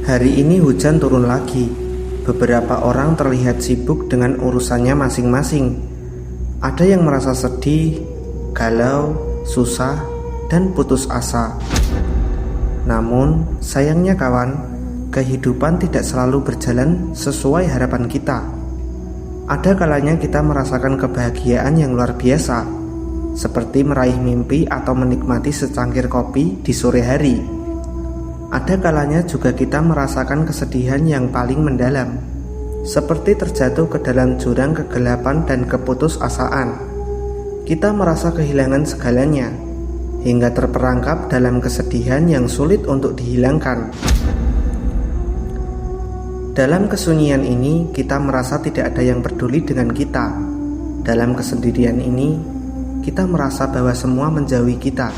Hari ini hujan turun lagi. Beberapa orang terlihat sibuk dengan urusannya masing-masing. Ada yang merasa sedih, galau, susah, dan putus asa. Namun, sayangnya kawan, kehidupan tidak selalu berjalan sesuai harapan kita. Ada kalanya kita merasakan kebahagiaan yang luar biasa, seperti meraih mimpi atau menikmati secangkir kopi di sore hari. Ada kalanya juga kita merasakan kesedihan yang paling mendalam, seperti terjatuh ke dalam jurang kegelapan dan keputusasaan. Kita merasa kehilangan segalanya, hingga terperangkap dalam kesedihan yang sulit untuk dihilangkan. Dalam kesunyian ini, kita merasa tidak ada yang peduli dengan kita. Dalam kesendirian ini, kita merasa bahwa semua menjauhi kita.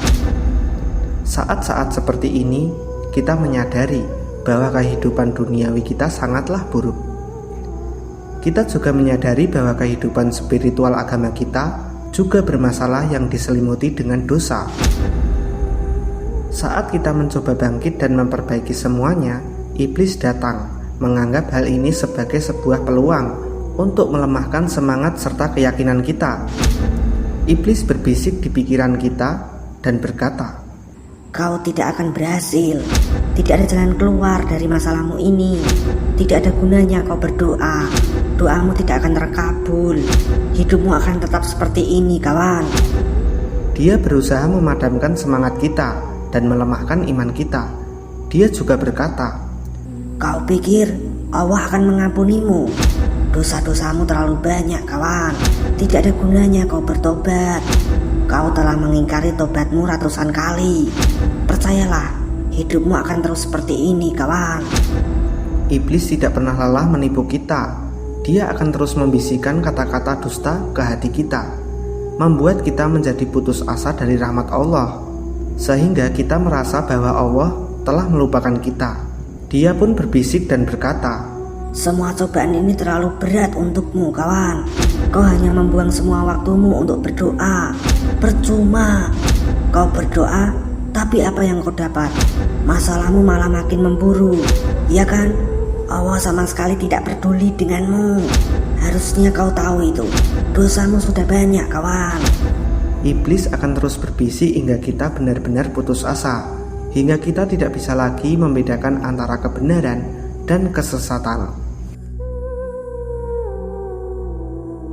Saat-saat seperti ini, kita menyadari bahwa kehidupan duniawi kita sangatlah buruk. Kita juga menyadari bahwa kehidupan spiritual agama kita juga bermasalah yang diselimuti dengan dosa. Saat kita mencoba bangkit dan memperbaiki semuanya, iblis datang, menganggap hal ini sebagai sebuah peluang untuk melemahkan semangat serta keyakinan kita. Iblis berbisik di pikiran kita dan berkata, "Kau tidak akan berhasil. Tidak ada jalan keluar dari masalahmu ini. Tidak ada gunanya kau berdoa. Doamu tidak akan terkabul. Hidupmu akan tetap seperti ini, kawan." Dia berusaha memadamkan semangat kita dan melemahkan iman kita. Dia juga berkata, "Kau pikir Allah akan mengampunimu? Dosa-dosamu terlalu banyak, kawan. Tidak ada gunanya kau bertobat. Kau telah mengingkari tobatmu ratusan kali. Percayalah, hidupmu akan terus seperti ini, kawan." Iblis tidak pernah lelah menipu kita. Dia akan terus membisikkan kata-kata dusta ke hati kita, membuat kita menjadi putus asa dari rahmat Allah, sehingga kita merasa bahwa Allah telah melupakan kita. Dia pun berbisik dan berkata, "Semua cobaan ini terlalu berat untukmu, kawan. Kau hanya membuang semua waktumu untuk berdoa. Percuma. Kau berdoa, tapi apa yang kau dapat? Masalahmu malah makin memburu. Ya kan? Allah sama sekali tidak peduli denganmu. Harusnya kau tahu itu. Dosamu sudah banyak, kawan." Iblis akan terus berbisik hingga kita benar-benar putus asa, hingga kita tidak bisa lagi membedakan antara kebenaran dan kesesatan.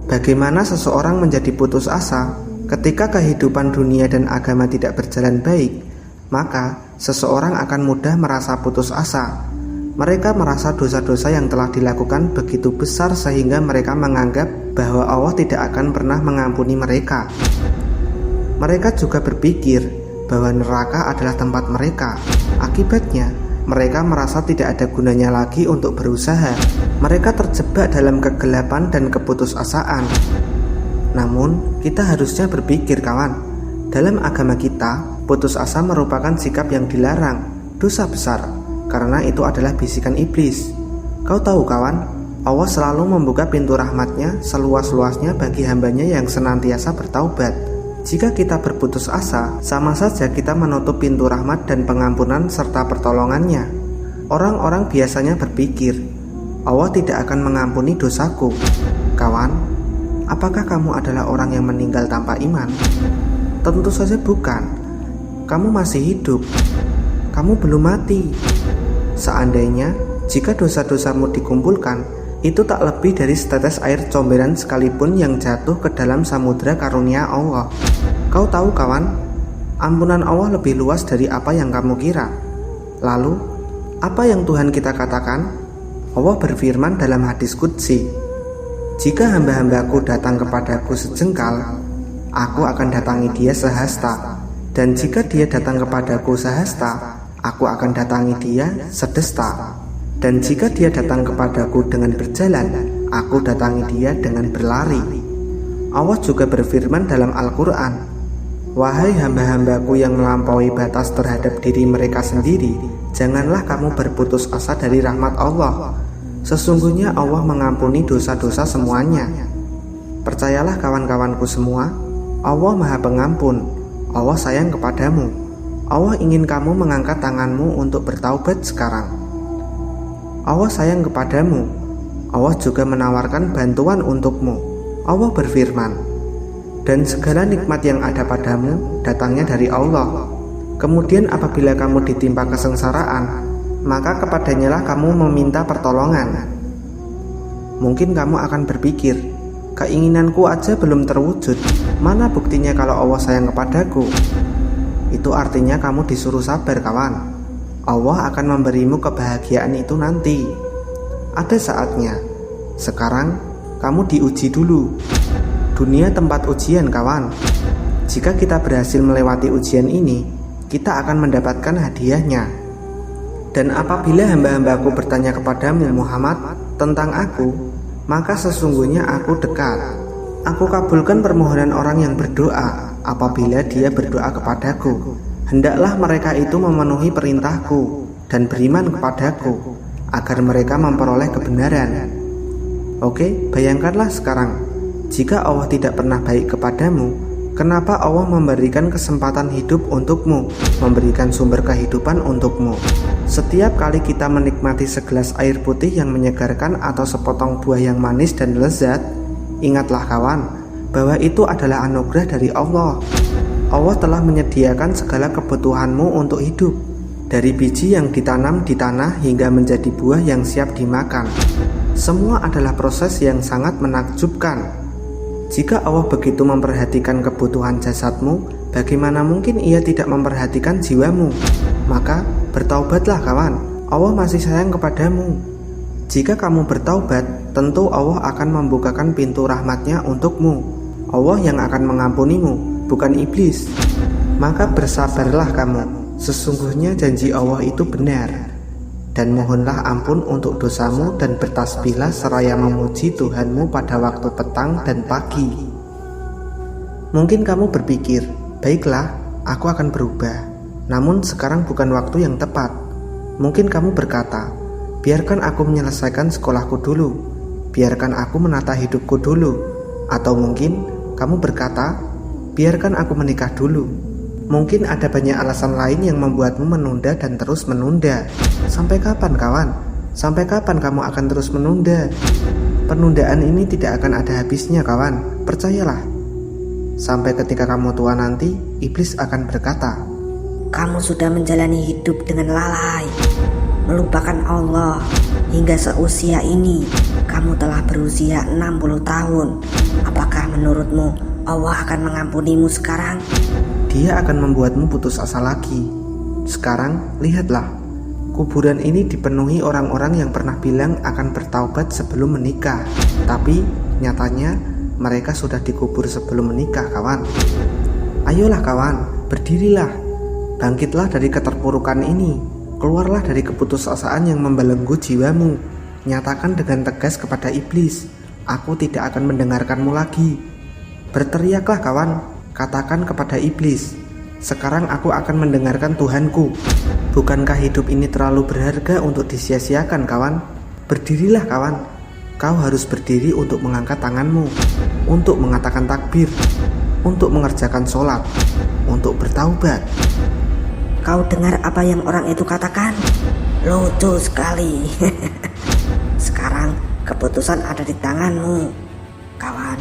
Bagaimana seseorang menjadi putus asa ketika kehidupan dunia dan agama tidak berjalan baik? Maka seseorang akan mudah merasa putus asa. Mereka merasa dosa-dosa yang telah dilakukan begitu besar sehingga mereka menganggap bahwa Allah tidak akan pernah mengampuni mereka. Mereka juga berpikir bahwa neraka adalah tempat mereka. Akibatnya, mereka merasa tidak ada gunanya lagi untuk berusaha. Mereka terjebak dalam kegelapan dan keputusasaan. Namun, kita harusnya berpikir, kawan. Dalam agama kita, putus asa merupakan sikap yang dilarang, dosa besar, karena itu adalah bisikan iblis. Kau tahu, kawan, Allah selalu membuka pintu rahmatnya seluas-luasnya bagi hambanya yang senantiasa bertaubat. Jika kita berputus asa, sama saja kita menutup pintu rahmat dan pengampunan serta pertolongannya. Orang-orang biasanya berpikir, Allah tidak akan mengampuni dosaku. Kawan, apakah kamu adalah orang yang meninggal tanpa iman? Tentu saja bukan. Kamu masih hidup. Kamu belum mati. Seandainya, jika dosa-dosamu dikumpulkan, itu tak lebih dari setetes air comberan sekalipun yang jatuh ke dalam samudera karunia Allah. Kau tahu, kawan, ampunan Allah lebih luas dari apa yang kamu kira. Lalu, apa yang Tuhan kita katakan? Allah berfirman dalam hadis qudsi, "Jika hamba-hambaku datang kepadaku sejengkal, aku akan datangi dia sehasta. Dan jika dia datang kepadaku sehasta, aku akan datangi dia sedesta. Dan jika dia datang kepadaku dengan berjalan, aku datangi dia dengan berlari." Allah juga berfirman dalam Al-Quran, "Wahai hamba-hambaku yang melampaui batas terhadap diri mereka sendiri, janganlah kamu berputus asa dari rahmat Allah. Sesungguhnya Allah mengampuni dosa-dosa semuanya." Percayalah kawan-kawanku semua, Allah Maha Pengampun. Allah sayang kepadamu. Allah ingin kamu mengangkat tanganmu untuk bertaubat sekarang. Allah sayang kepadamu. Allah juga menawarkan bantuan untukmu. Allah berfirman, dan segala nikmat yang ada padamu datangnya dari Allah. Kemudian apabila kamu ditimpa kesengsaraan, maka kepadanyalah kamu meminta pertolongan. Mungkin kamu akan berpikir, keinginanku aja belum terwujud, mana buktinya kalau Allah sayang kepadaku? Itu artinya kamu disuruh sabar, kawan. Allah akan memberimu kebahagiaan itu nanti. Ada saatnya. Sekarang kamu diuji dulu. Dunia tempat ujian, kawan. Jika kita berhasil melewati ujian ini, kita akan mendapatkan hadiahnya. Dan apabila hamba-hambaku bertanya kepadamu Muhammad tentang aku, maka sesungguhnya aku dekat. Aku kabulkan permohonan orang yang berdoa apabila dia berdoa kepadaku. Hendaklah mereka itu memenuhi perintahku dan beriman kepadaku, agar mereka memperoleh kebenaran. Oke, bayangkanlah sekarang, jika Allah tidak pernah baik kepadamu, kenapa Allah memberikan kesempatan hidup untukmu, memberikan sumber kehidupan untukmu? Setiap kali kita menikmati segelas air putih yang menyegarkan atau sepotong buah yang manis dan lezat, ingatlah kawan, bahwa itu adalah anugerah dari Allah. Allah telah menyediakan segala kebutuhanmu untuk hidup, dari biji yang ditanam di tanah hingga menjadi buah yang siap dimakan. Semua adalah proses yang sangat menakjubkan. Jika Allah begitu memperhatikan kebutuhan jasadmu, bagaimana mungkin Ia tidak memperhatikan jiwamu? Maka bertaubatlah kawan, Allah masih sayang kepadamu. Jika kamu bertaubat, tentu Allah akan membukakan pintu rahmatnya untukmu. Allah yang akan mengampunimu, bukan iblis. Maka bersabarlah kamu, sesungguhnya janji Allah itu benar. Dan mohonlah ampun untuk dosamu dan bertasbihlah seraya memuji Tuhanmu pada waktu petang dan pagi. Mungkin kamu berpikir, baiklah, aku akan berubah. Namun sekarang bukan waktu yang tepat. Mungkin kamu berkata, biarkan aku menyelesaikan sekolahku dulu, biarkan aku menata hidupku dulu. Atau mungkin kamu berkata, biarkan aku menikah dulu. Mungkin ada banyak alasan lain yang membuatmu menunda dan terus menunda. Sampai kapan kawan? Sampai kapan kamu akan terus menunda? Penundaan ini tidak akan ada habisnya kawan, percayalah. Sampai ketika kamu tua nanti, iblis akan berkata, kamu sudah menjalani hidup dengan lalai, melupakan Allah. Hingga seusia ini, kamu telah berusia 60 tahun. Apakah menurutmu Allah akan mengampunimu sekarang? Dia akan membuatmu putus asa lagi. Sekarang, lihatlah. Kuburan ini dipenuhi orang-orang yang pernah bilang akan bertaubat sebelum menikah. Tapi, nyatanya, mereka sudah dikubur sebelum menikah, kawan. Ayolah kawan, berdirilah. Bangkitlah dari keterpurukan ini. Keluarlah dari keputusasaan yang membelenggu jiwamu. Nyatakan dengan tegas kepada iblis, aku tidak akan mendengarkanmu lagi. Berteriaklah kawan, katakan kepada iblis, sekarang aku akan mendengarkan Tuhanku. Bukankah hidup ini terlalu berharga untuk disia-siakan kawan? Berdirilah kawan, kau harus berdiri untuk mengangkat tanganmu, untuk mengatakan takbir, untuk mengerjakan sholat, untuk bertaubat. Kau dengar apa yang orang itu katakan? Lucu sekali. Sekarang keputusan ada di tanganmu, kawan.